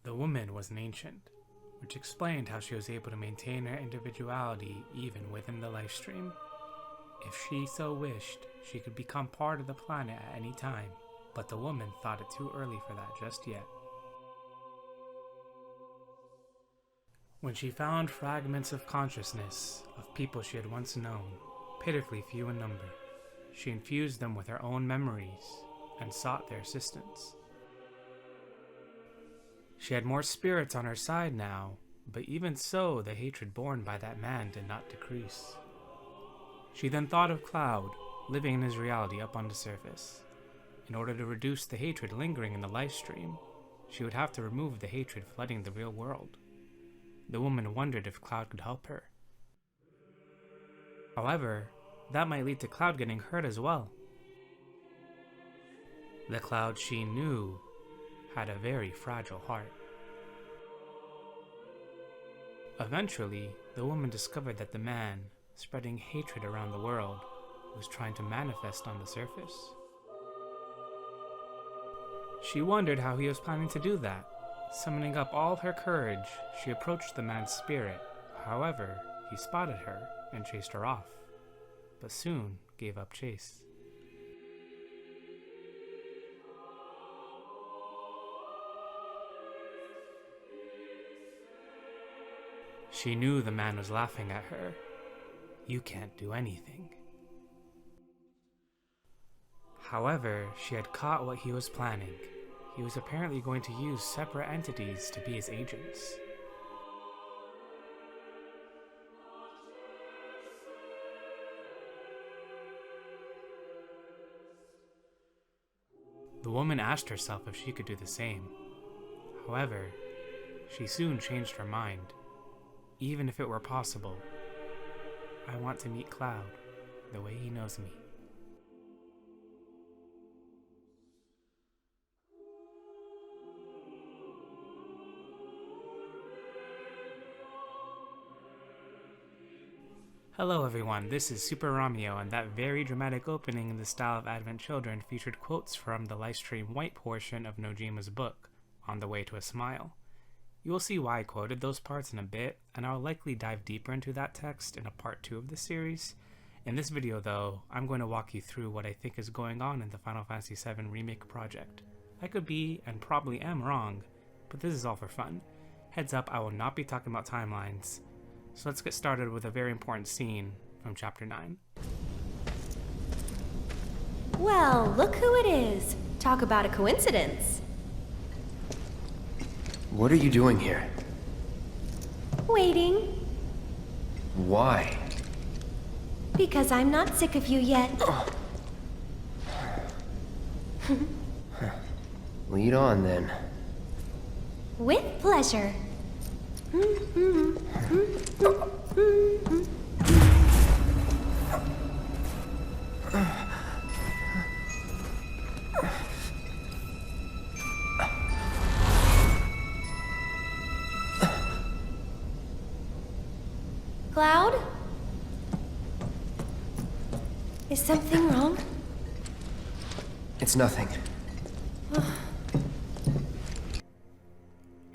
The woman was an ancient, which explained how she was able to maintain her individuality even within the lifestream. If she so wished, she could become part of the planet at any time, but the woman thought it too early for that just yet. When she found fragments of consciousness of people she had once known, pitifully few in number, she infused them with her own memories and sought their assistance. She had more spirits on her side now, but even so, the hatred borne by that man did not decrease. She then thought of Cloud, living in his reality up on the surface. In order to reduce the hatred lingering in the lifestream, she would have to remove the hatred flooding the real world. The woman wondered if Cloud could help her. However, that might lead to Cloud getting hurt as well. The Cloud she knew had a very fragile heart. Eventually, the woman discovered that the man, spreading hatred around the world, was trying to manifest on the surface. She wondered how he was planning to do that. Summoning up all her courage, she approached the man's spirit. However, he spotted her and chased her off, but soon gave up chase. She knew the man was laughing at her. "You can't do anything." However, she had caught what he was planning. He was apparently going to use separate entities to be his agents. The woman asked herself if she could do the same. However, she soon changed her mind. Even if it were possible, I want to meet Cloud the way he knows me. Hello everyone, this is Super Romeo, and that very dramatic opening in the style of Advent Children featured quotes from the livestream white portion of Nojima's book, On the Way to a Smile. You will see why I quoted those parts in a bit, and I'll likely dive deeper into that text in a part 2 of the series. In this video though, I'm going to walk you through what I think is going on in the Final Fantasy VII Remake project. I could be, and probably am, wrong, but this is all for fun. Heads up, I will not be talking about timelines. So let's get started with a very important scene from Chapter 9. Well, look who it is. Talk about a coincidence. What are you doing here? Waiting. Why? Because I'm not sick of you yet. Lead on, then. With pleasure. Cloud? Is something wrong? It's nothing.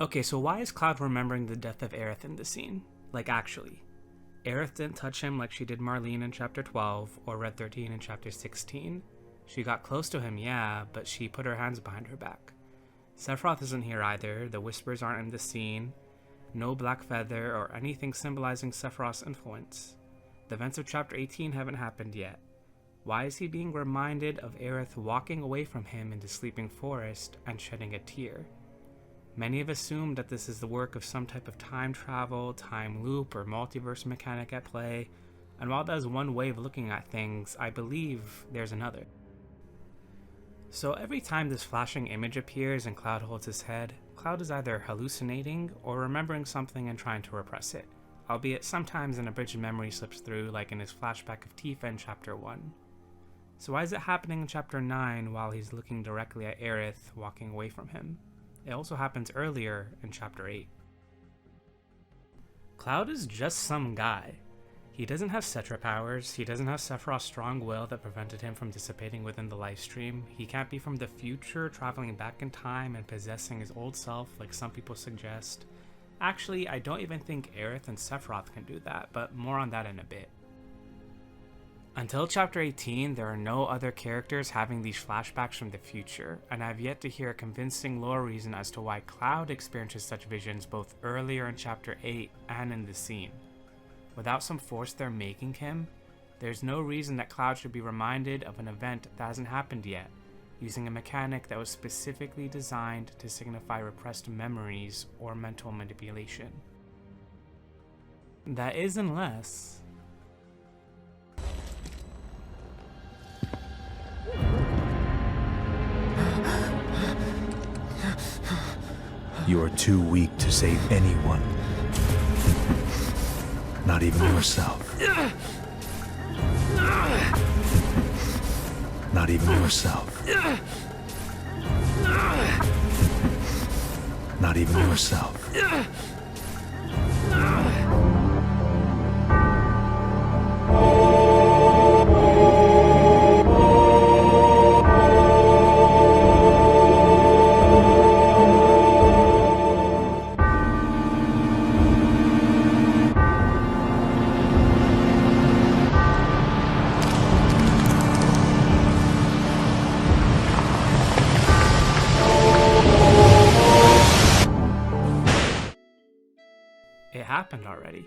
Okay, so why is Cloud remembering the death of Aerith in this scene? Like, actually. Aerith didn't touch him like she did Marlene in Chapter 12 or Red 13 in Chapter 16. She got close to him, yeah, but she put her hands behind her back. Sephiroth isn't here either, the Whispers aren't in the scene, no black feather or anything symbolizing Sephiroth's influence. The events of Chapter 18 haven't happened yet. Why is he being reminded of Aerith walking away from him in the sleeping forest and shedding a tear? Many have assumed that this is the work of some type of time travel, time loop, or multiverse mechanic at play, and while that is one way of looking at things, I believe there's another. So every time this flashing image appears and Cloud holds his head, Cloud is either hallucinating or remembering something and trying to repress it, albeit sometimes an abridged memory slips through, like in his flashback of Tifa in Chapter 1. So why is it happening in Chapter 9 while he's looking directly at Aerith walking away from him? It also happens earlier in Chapter 8. Cloud is just some guy. He doesn't have Cetra powers, he doesn't have Sephiroth's strong will that prevented him from dissipating within the lifestream, he can't be from the future, traveling back in time and possessing his old self like some people suggest. Actually, I don't even think Aerith and Sephiroth can do that, but more on that in a bit. Until Chapter 18, there are no other characters having these flashbacks from the future, and I've yet to hear a convincing lore reason as to why Cloud experiences such visions both earlier in Chapter 8 and in the scene. Without some force they're making him, there's no reason that Cloud should be reminded of an event that hasn't happened yet, using a mechanic that was specifically designed to signify repressed memories or mental manipulation. That is unless... You are too weak to save anyone. Not even yourself. Not even yourself. Not even yourself. It happened already.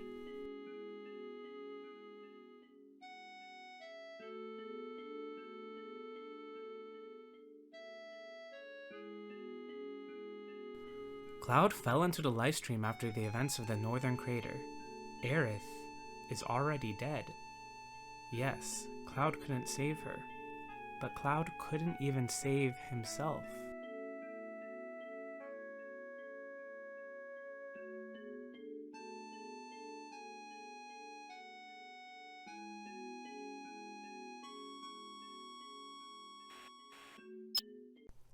Cloud fell into the lifestream after the events of the Northern Crater. Aerith is already dead. Yes, Cloud couldn't save her, but Cloud couldn't even save himself.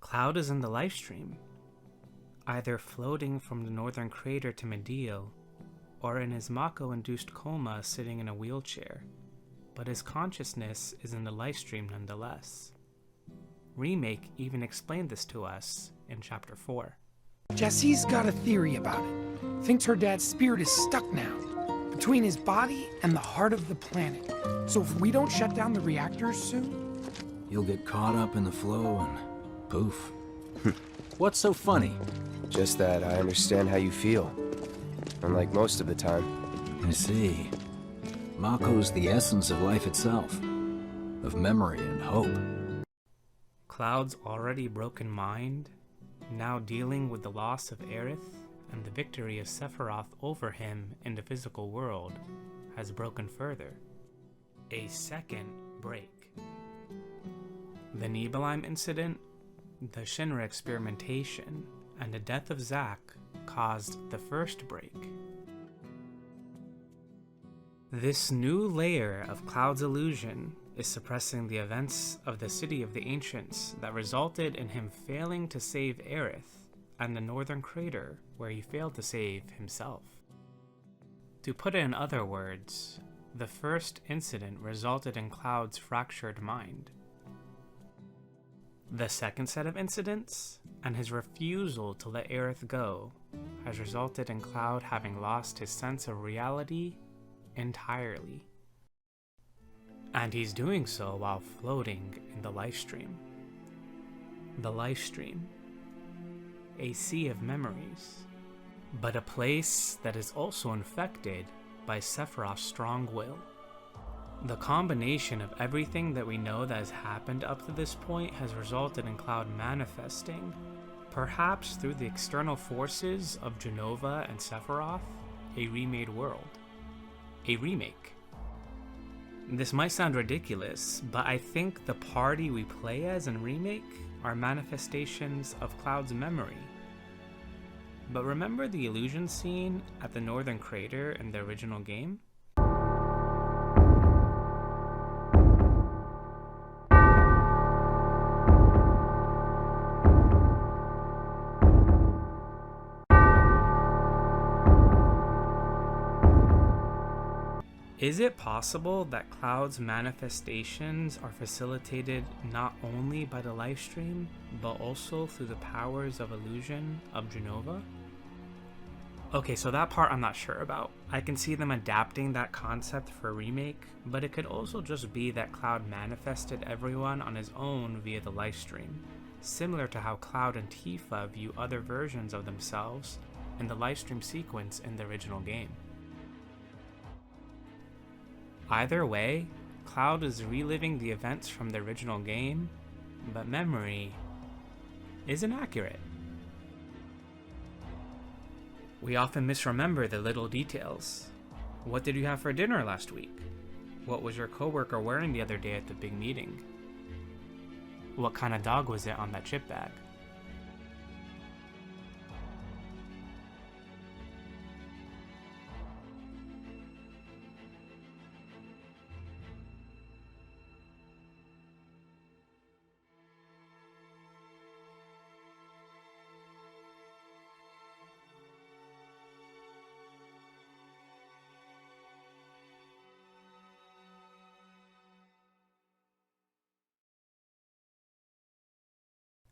Cloud is in the lifestream, either floating from the Northern Crater to Mediel, or in his Mako-induced coma sitting in a wheelchair, but his consciousness is in the lifestream nonetheless. Remake even explained this to us in Chapter 4. Jessie's got a theory about it. Thinks her dad's spirit is stuck now, between his body and the heart of the planet. So if we don't shut down the reactors soon... You'll get caught up in the flow and poof. What's so funny? Just that I understand how you feel. Unlike most of the time. I see. Mako's the essence of life itself. Of memory and hope. Cloud's already broken mind, now dealing with the loss of Aerith and the victory of Sephiroth over him in the physical world, has broken further. A second break. The Nibelheim incident, the Shinra experimentation, and the death of Zack caused the first break. This new layer of Cloud's illusion is suppressing the events of the City of the Ancients that resulted in him failing to save Aerith and the Northern Crater where he failed to save himself. To put it in other words, the first incident resulted in Cloud's fractured mind. The second set of incidents, and his refusal to let Aerith go, has resulted in Cloud having lost his sense of reality entirely. And he's doing so while floating in the lifestream. The lifestream. A sea of memories. But a place that is also infected by Sephiroth's strong will. The combination of everything that we know that has happened up to this point has resulted in Cloud manifesting, perhaps through the external forces of Genova and Sephiroth, a remade world. A remake. This might sound ridiculous, but I think the party we play as in Remake are manifestations of Cloud's memory. But remember the illusion scene at the Northern Crater in the original game? Is it possible that Cloud's manifestations are facilitated not only by the livestream, but also through the powers of illusion of Genova? Okay, so that part I'm not sure about. I can see them adapting that concept for a remake, but it could also just be that Cloud manifested everyone on his own via the livestream, similar to how Cloud and Tifa view other versions of themselves in the livestream sequence in the original game. Either way, Cloud is reliving the events from the original game, but memory isn't accurate. We often misremember the little details. What did you have for dinner last week? What was your coworker wearing the other day at the big meeting? What kind of dog was it on that chip bag?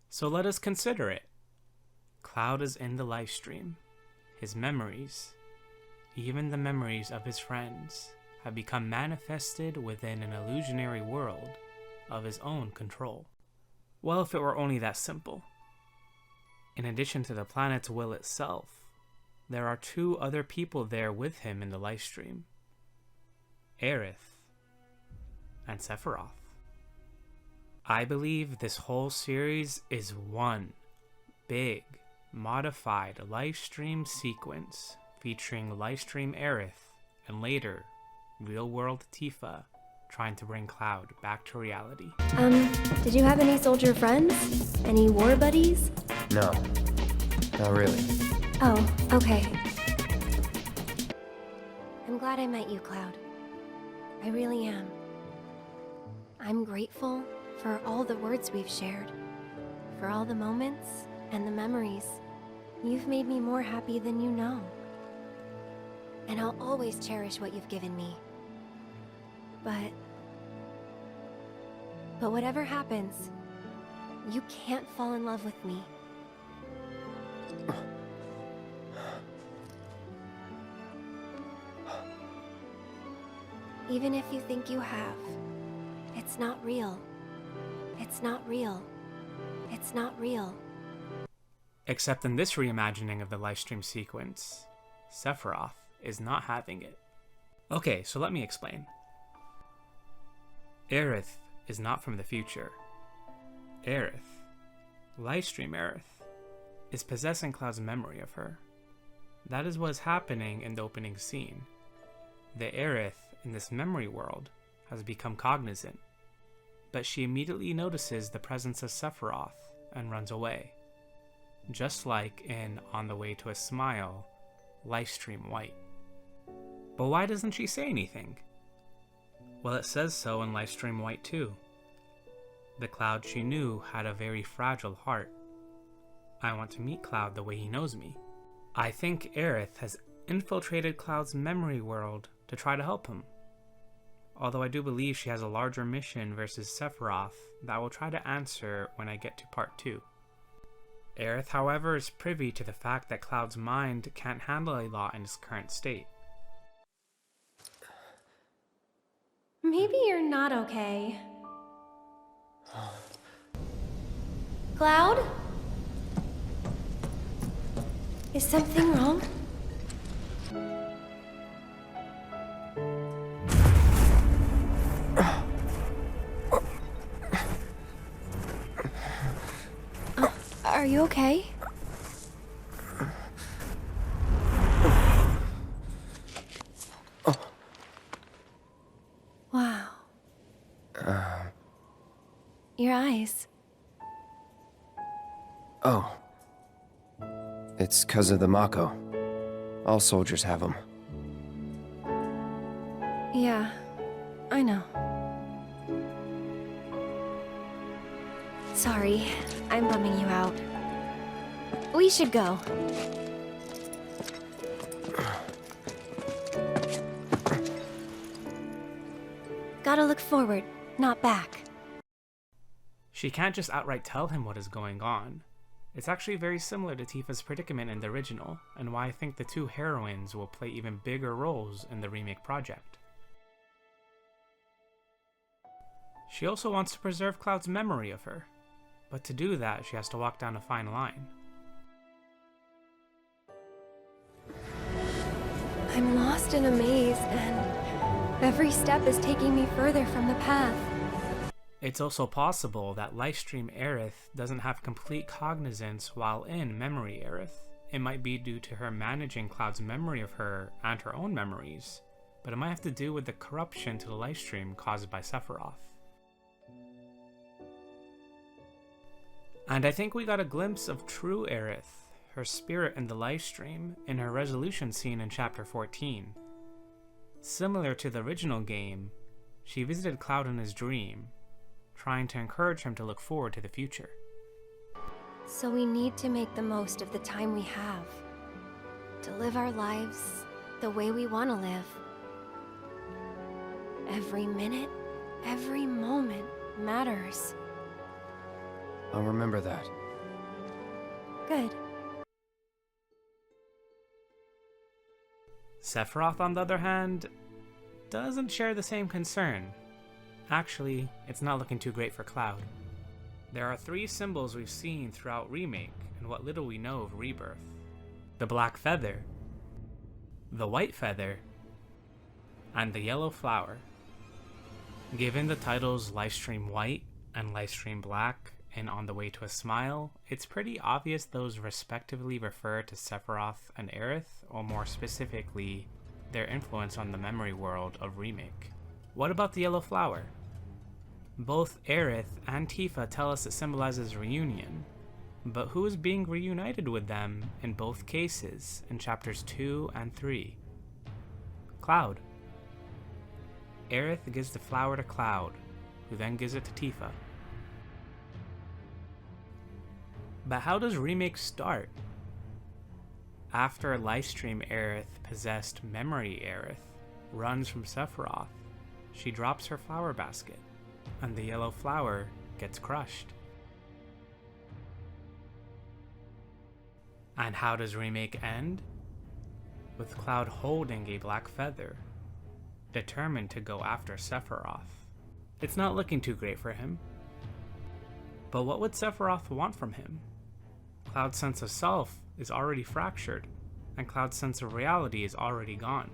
So let us consider it. Cloud is in the livestream. His memories, even the memories of his friends, have become manifested within an illusionary world of his own control. Well, if it were only that simple. In addition to the planet's will itself, there are two other people there with him in the livestream: Aerith and Sephiroth. I believe this whole series is one big, modified livestream sequence featuring livestream Aerith and later real-world Tifa trying to bring Cloud back to reality. Did you have any soldier friends? Any war buddies? No, not really. Oh, okay. I'm glad I met you, Cloud. I really am. I'm grateful for all the words we've shared, for all the moments and the memories. You've made me more happy than you know. And I'll always cherish what you've given me. But whatever happens, you can't fall in love with me. Even if you think you have, it's not real. It's not real. It's not real. Except in this reimagining of the livestream sequence, Sephiroth is not having it. Okay, so let me explain. Aerith is not from the future. Aerith, livestream Aerith, is possessing Cloud's memory of her. That is what is happening in the opening scene. The Aerith in this memory world has become cognizant, but she immediately notices the presence of Sephiroth and runs away. Just like in On the Way to a Smile, livestream White. But why doesn't she say anything? Well, it says so in livestream White too. The Cloud she knew had a very fragile heart. I want to meet Cloud the way he knows me. I think Aerith has infiltrated Cloud's memory world to try to help him. Although I do believe she has a larger mission versus Sephiroth that I will try to answer when I get to part 2. Aerith, however, is privy to the fact that Cloud's mind can't handle a lot in its current state. Maybe you're not okay. Cloud? Is something wrong? Are you okay? Wow. Your eyes. Oh. It's 'cause of the Mako. All soldiers have them. Yeah, I know. Sorry, I'm bumming you out. We should go. Gotta look forward, not back. She can't just outright tell him what is going on. It's actually very similar to Tifa's predicament in the original, and why I think the two heroines will play even bigger roles in the remake project. She also wants to preserve Cloud's memory of her, but to do that she has to walk down a fine line. I'm lost in a maze, and every step is taking me further from the path. It's also possible that Livestream Aerith doesn't have complete cognizance while in Memory Aerith. It might be due to her managing Cloud's memory of her and her own memories, but it might have to do with the corruption to the Livestream caused by Sephiroth. And I think we got a glimpse of true Aerith, her spirit in the Livestream, in her resolution scene in Chapter 14. Similar to the original game, she visited Cloud in his dream, trying to encourage him to look forward to the future. So we need to make the most of the time we have, to live our lives the way we want to live. Every minute, every moment matters. I'll remember that. Good. Sephiroth, on the other hand, doesn't share the same concern. Actually, it's not looking too great for Cloud. There are 3 symbols we've seen throughout Remake and what little we know of Rebirth. The black feather, the white feather, and the yellow flower. Given the titles Livestream White and Livestream Black and On the Way to a Smile, it's pretty obvious those respectively refer to Sephiroth and Aerith, or more specifically, their influence on the memory world of Remake. What about the yellow flower? Both Aerith and Tifa tell us it symbolizes reunion, but who is being reunited with them in both cases in chapters 2 and 3? Cloud. Aerith gives the flower to Cloud, who then gives it to Tifa. But how does Remake start? After Livestream Aerith possessed Memory Aerith runs from Sephiroth, she drops her flower basket, and the yellow flower gets crushed. And how does Remake end? With Cloud holding a black feather, determined to go after Sephiroth. It's not looking too great for him. But what would Sephiroth want from him? Cloud's sense of self is already fractured, and Cloud's sense of reality is already gone.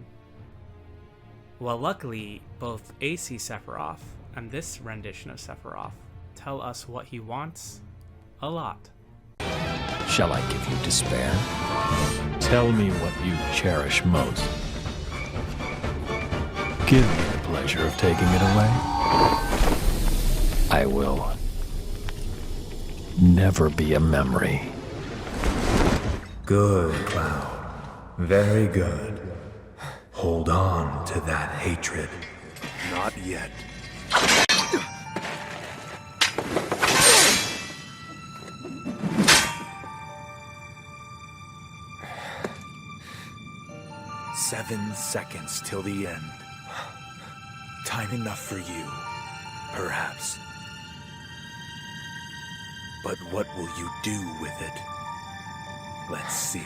Well, luckily, both AC Sephiroth and this rendition of Sephiroth tell us what he wants a lot. Shall I give you despair? Tell me what you cherish most. Give me the pleasure of taking it away. I will never be a memory. Good, Cloud. Very good. Hold on to that hatred. Not yet. "7 seconds till the end. Time enough for you, perhaps. But what will you do with it? Let's see."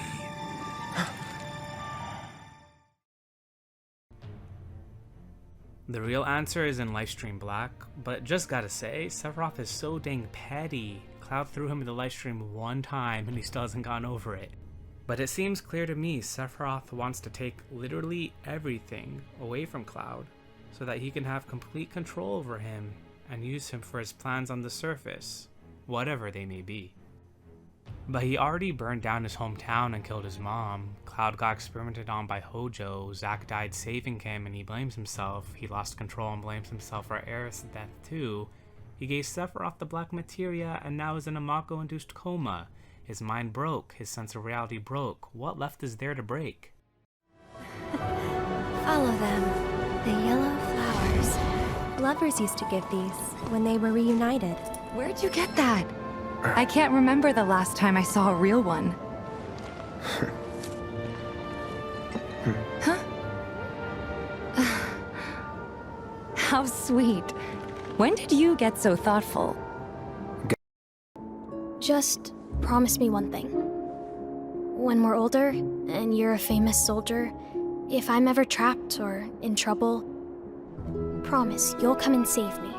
The real answer is in Livestream Black, but just gotta say, Sephiroth is so dang petty. Cloud threw him in the Livestream one time and he still hasn't gone over it. But it seems clear to me Sephiroth wants to take literally everything away from Cloud so that he can have complete control over him and use him for his plans on the surface, whatever they may be. But he already burned down his hometown and killed his mom. Cloud got experimented on by Hojo. Zack died saving him and he blames himself. He lost control and blames himself for Aerith's death too. He gave Sephiroth the black materia and now is in a Mako-induced coma. His mind broke, his sense of reality broke. What left is there to break? Follow them. The yellow flowers. Lovers used to give these when they were reunited. Where'd you get that? I can't remember the last time I saw a real one. Huh? How sweet. When did you get so thoughtful? Just promise me one thing. When we're older, and you're a famous soldier, if I'm ever trapped or in trouble, promise you'll come and save me.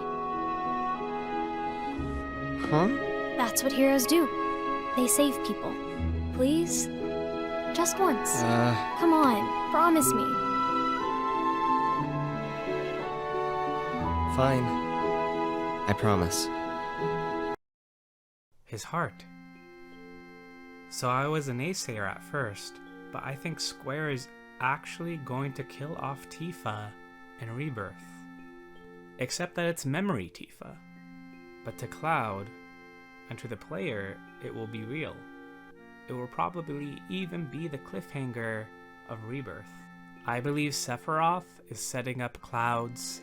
Huh? That's what heroes do. They save people. Please? Just once. Come on, promise me. Fine. I promise. His heart. So I was a naysayer at first, but I think Square is actually going to kill off Tifa in Rebirth. Except that it's memory Tifa. But to Cloud, and to the player, it will be real. It will probably even be the cliffhanger of Rebirth. I believe Sephiroth is setting up Cloud's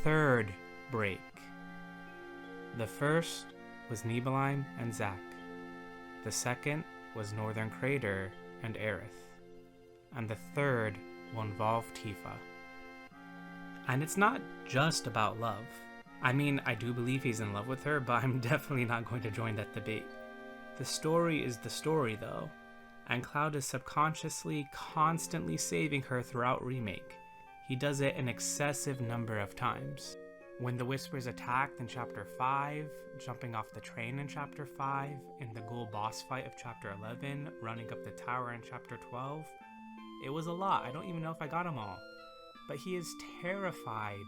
third break. The first was Nibelheim and Zack. The second was Northern Crater and Aerith. And the third will involve Tifa. And it's not just about love. I mean, I do believe he's in love with her, but I'm definitely not going to join that debate. The story is the story, though, and Cloud is subconsciously, constantly saving her throughout Remake. He does it an excessive number of times. When the Whispers attacked in Chapter 5, jumping off the train in Chapter 5, in the ghoul boss fight of Chapter 11, running up the tower in Chapter 12, it was a lot. I don't even know if I got them all. But he is terrified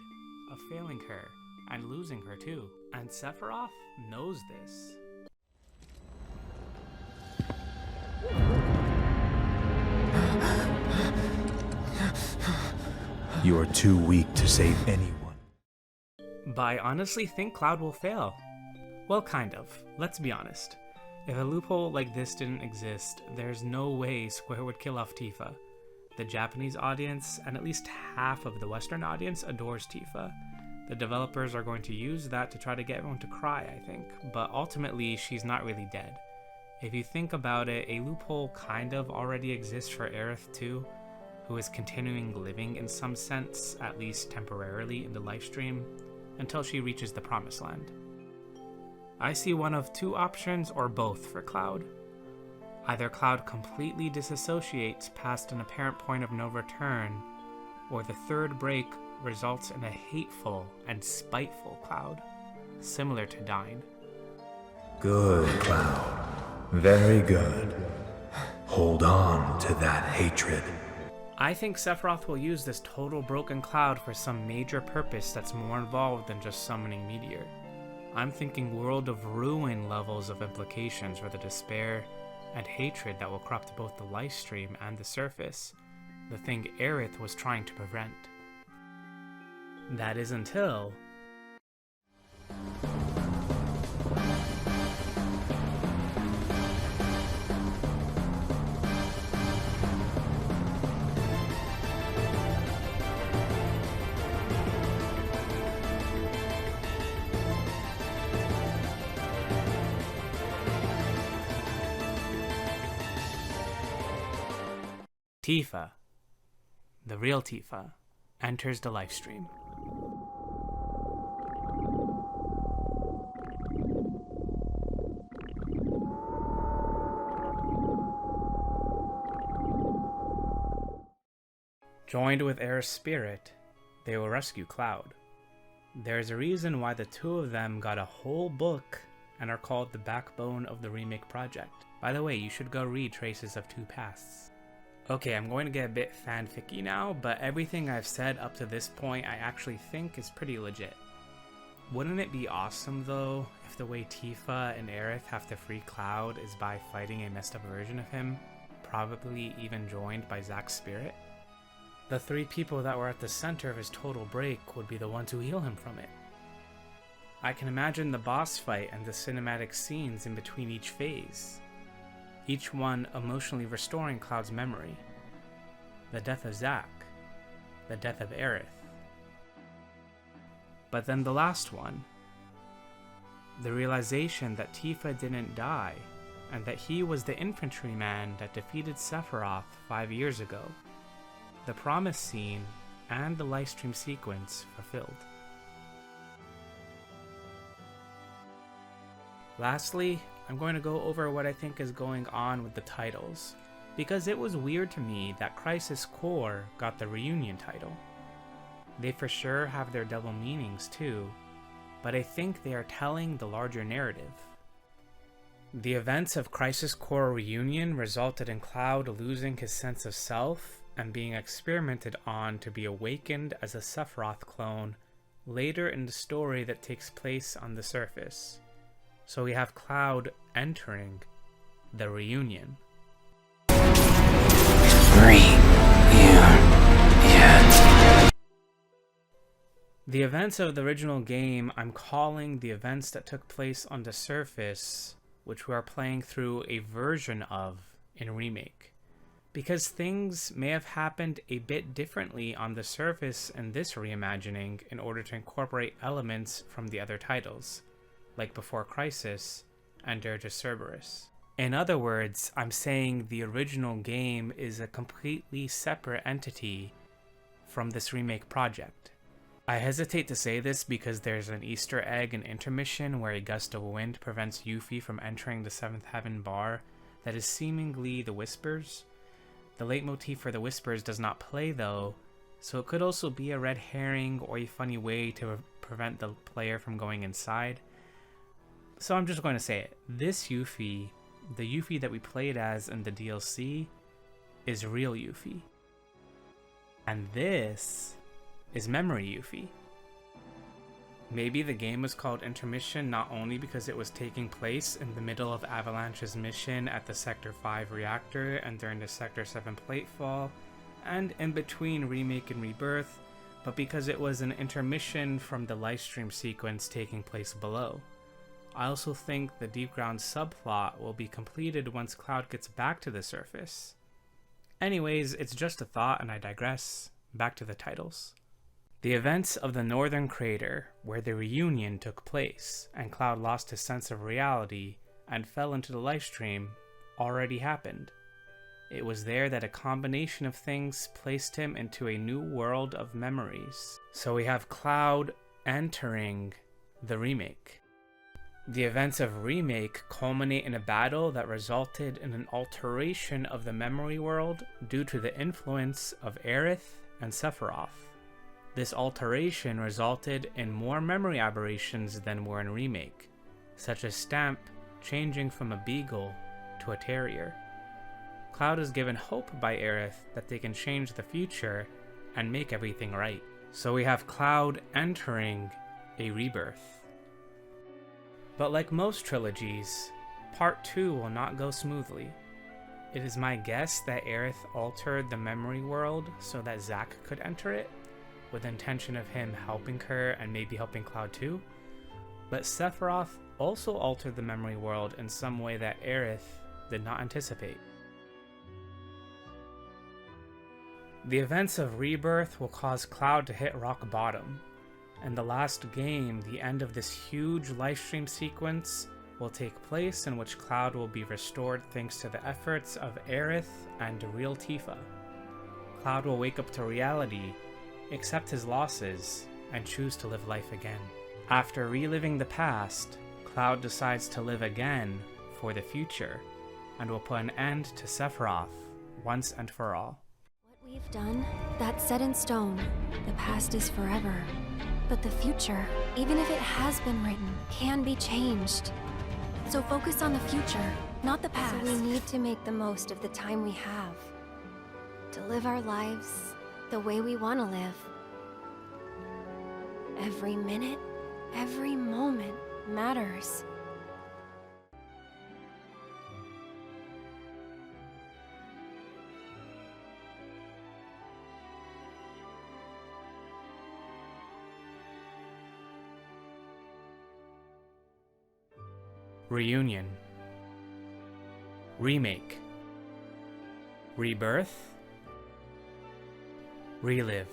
of failing her, and losing her too. And Sephiroth knows this. You are too weak to save anyone. But I honestly think Cloud will fail. Well, kind of. Let's be honest. If a loophole like this didn't exist, there's no way Square would kill off Tifa. The Japanese audience, and at least half of the Western audience, adores Tifa. The developers are going to use that to try to get everyone to cry, I think, but ultimately she's not really dead. If you think about it, a loophole kind of already exists for Aerith too, who is continuing living in some sense, at least temporarily, in the livestream, until she reaches the Promised Land. I see one of two options or both for Cloud. Either Cloud completely disassociates past an apparent point of no return, or the third break results in a hateful and spiteful Cloud, similar to Dyne. Good, Cloud. Very good. Hold on to that hatred. I think Sephiroth will use this total broken Cloud for some major purpose that's more involved than just summoning Meteor. I'm thinking World of Ruin levels of implications for the despair and hatred that will crop to both the livestream and the surface, the thing Aerith was trying to prevent. That is until... Tifa, the real Tifa, enters the livestream. Joined with Aerith's spirit, they will rescue Cloud. There's a reason why the two of them got a whole book and are called the backbone of the remake project. By the way, you should go read Traces of Two Pasts. Okay, I'm going to get a bit fanficky now, but everything I've said up to this point I actually think is pretty legit. Wouldn't it be awesome though, if the way Tifa and Aerith have to free Cloud is by fighting a messed up version of him, probably even joined by Zack's spirit? The three people that were at the center of his total break would be the ones who heal him from it. I can imagine the boss fight and the cinematic scenes in between each phase, each one emotionally restoring Cloud's memory. The death of Zack, the death of Aerith. But then the last one, the realization that Tifa didn't die, and that he was the infantryman that defeated Sephiroth 5 years ago. The promise scene and the livestream sequence fulfilled. Lastly, I'm going to go over what I think is going on with the titles, because it was weird to me that Crisis Core got the Reunion title. They for sure have their double meanings too, but I think they are telling the larger narrative. The events of Crisis Core Reunion resulted in Cloud losing his sense of self and being experimented on to be awakened as a Sephiroth clone later in the story that takes place on the surface. So we have Cloud entering the Reunion. The events of the original game I'm calling the events that took place on the surface, which we are playing through a version of in Remake, because things may have happened a bit differently on the surface in this reimagining in order to incorporate elements from the other titles, like Before Crisis and Dare to Cerberus. In other words, I'm saying the original game is a completely separate entity from this remake project. I hesitate to say this because there's an Easter egg in Intermission where a gust of wind prevents Yuffie from entering the Seventh Heaven bar that is seemingly the Whispers. The leitmotif for the Whispers does not play though, so it could also be a red herring or a funny way to prevent the player from going inside. So I'm just going to say it. This Yuffie, the Yuffie that we played as in the DLC, is real Yuffie. And this is Memory Yuffie. Maybe the game was called Intermission not only because it was taking place in the middle of Avalanche's mission at the Sector 5 reactor and during the Sector 7 platefall, and in between Remake and Rebirth, but because it was an intermission from the livestream sequence taking place below. I also think the Deep Ground subplot will be completed once Cloud gets back to the surface. Anyways, it's just a thought and I digress. Back to the titles. The events of the Northern Crater, where the reunion took place and Cloud lost his sense of reality and fell into the livestream, already happened. It was there that a combination of things placed him into a new world of memories. So we have Cloud entering the remake. The events of Remake culminate in a battle that resulted in an alteration of the memory world due to the influence of Aerith and Sephiroth. This alteration resulted in more memory aberrations than were in Remake, such as Stamp changing from a beagle to a terrier. Cloud is given hope by Aerith that they can change the future and make everything right. So we have Cloud entering a rebirth. But like most trilogies, Part 2 will not go smoothly. It is my guess that Aerith altered the memory world so that Zack could enter it, with the intention of him helping her and maybe helping Cloud too. But Sephiroth also altered the memory world in some way that Aerith did not anticipate. The events of Rebirth will cause Cloud to hit rock bottom. In the last game, the end of this huge livestream sequence will take place in which Cloud will be restored thanks to the efforts of Aerith and real Tifa. Cloud will wake up to reality, accept his losses, and choose to live life again. After reliving the past, Cloud decides to live again for the future, and will put an end to Sephiroth once and for all. What we've done, that's set in stone. The past is forever. But the future, even if it has been written, can be changed. So focus on the future, not the past. So we need to make the most of the time we have. To live our lives the way we want to live. Every minute, every moment matters. Reunion, Remake, Rebirth, Relive.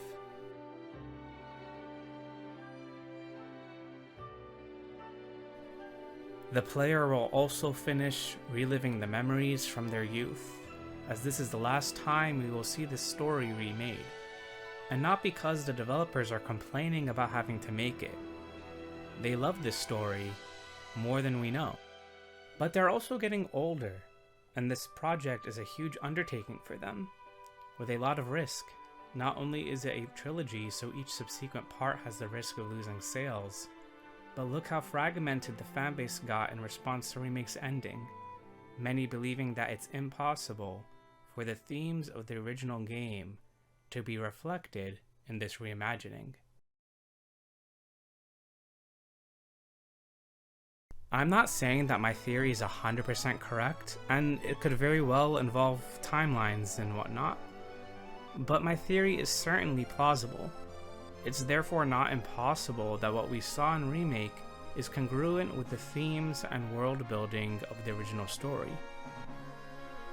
The player will also finish reliving the memories from their youth, as this is the last time we will see this story remade. And not because the developers are complaining about having to make it. They love this story more than we know. But they're also getting older, and this project is a huge undertaking for them, with a lot of risk. Not only is it a trilogy, so each subsequent part has the risk of losing sales, but look how fragmented the fanbase got in response to Remake's ending, many believing that it's impossible for the themes of the original game to be reflected in this reimagining. I'm not saying that my theory is 100% correct, and it could very well involve timelines and whatnot, but my theory is certainly plausible. It's therefore not impossible that what we saw in Remake is congruent with the themes and world building of the original story.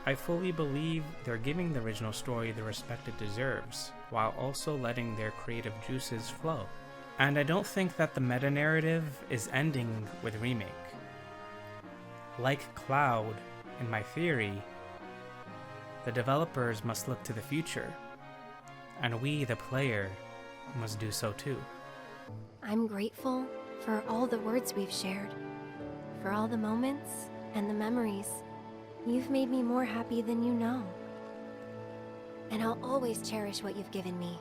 I fully believe they're giving the original story the respect it deserves, while also letting their creative juices flow. And I don't think that the meta-narrative is ending with Remake. Like Cloud, in my theory, the developers must look to the future, and we, the player, must do so too. I'm grateful for all the words we've shared, for all the moments and the memories. You've made me more happy than you know. And I'll always cherish what you've given me.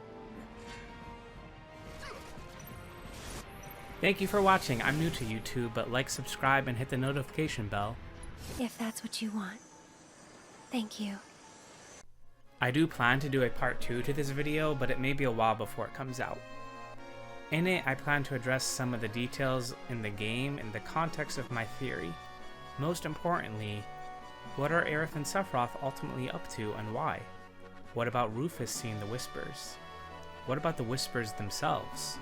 Thank you for watching. I'm new to YouTube, but like, subscribe, and hit the notification bell. If that's what you want. Thank you. I do plan to do a part 2 to this video, but it may be a while before it comes out. In it, I plan to address some of the details in the game in the context of my theory. Most importantly, what are Aerith and Sephiroth ultimately up to and why? What about Rufus seeing the Whispers? What about the Whispers themselves?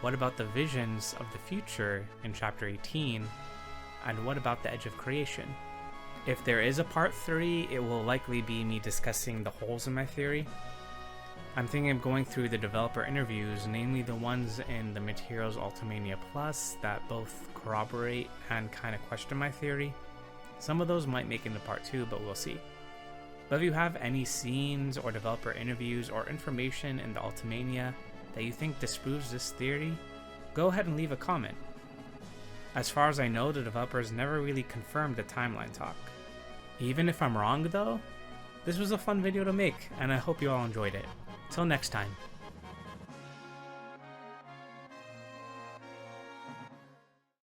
What about the visions of the future in Chapter 18? And what about the Edge of Creation? If there is a part 3, it will likely be me discussing the holes in my theory. I'm thinking of going through the developer interviews, namely the ones in the Materials Ultimania Plus that both corroborate and kind of question my theory. Some of those might make it into part 2, but we'll see. But if you have any scenes or developer interviews or information in the Ultimania that you think disproves this theory, go ahead and leave a comment. As far as I know, the developers never really confirmed the timeline talk. Even if I'm wrong though, this was a fun video to make, and I hope you all enjoyed it. Till next time.